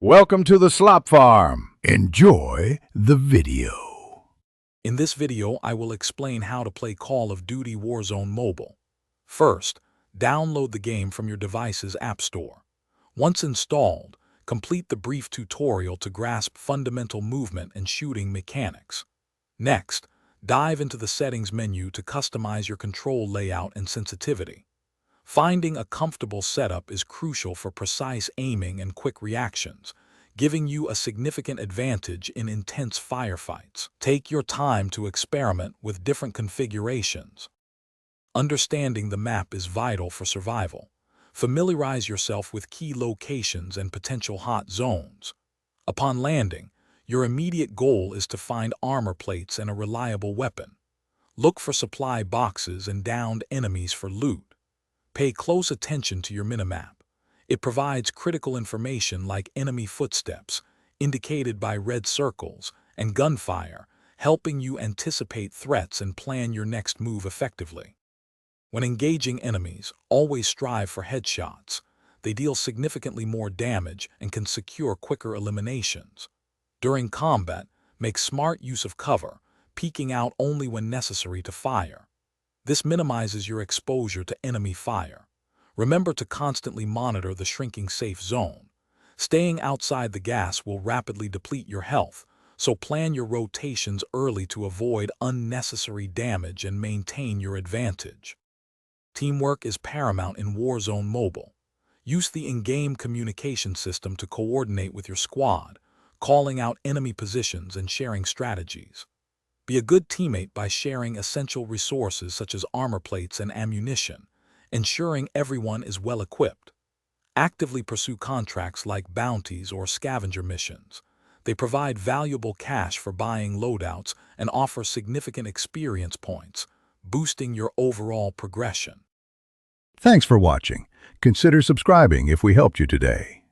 Welcome to the Slop Farm. Enjoy the video. In this video, I will explain how to play Call of Duty Warzone Mobile. First, download the game from your device's App Store. Once installed, complete the brief tutorial to grasp fundamental movement and shooting mechanics. Next, dive into the settings menu to customize your control layout and sensitivity. Finding a comfortable setup is crucial for precise aiming and quick reactions, giving you a significant advantage in intense firefights. Take your time to experiment with different configurations. Understanding the map is vital for survival. Familiarize yourself with key locations and potential hot zones. Upon landing, your immediate goal is to find armor plates and a reliable weapon. Look for supply boxes and downed enemies for loot. Pay close attention to your minimap. It provides critical information like enemy footsteps, indicated by red circles, and gunfire, helping you anticipate threats and plan your next move effectively. When engaging enemies, always strive for headshots. They deal significantly more damage and can secure quicker eliminations. During combat, make smart use of cover, peeking out only when necessary to fire. This minimizes your exposure to enemy fire. Remember to constantly monitor the shrinking safe zone. Staying outside the gas will rapidly deplete your health, so plan your rotations early to avoid unnecessary damage and maintain your advantage. Teamwork is paramount in Warzone Mobile. Use the in-game communication system to coordinate with your squad, calling out enemy positions and sharing strategies. Be a good teammate by sharing essential resources such as armor plates and ammunition, ensuring everyone is well equipped. Actively pursue contracts like bounties or scavenger missions. They provide valuable cash for buying loadouts and offer significant experience points, boosting your overall progression. Thanks for watching. Consider subscribing if we helped you today.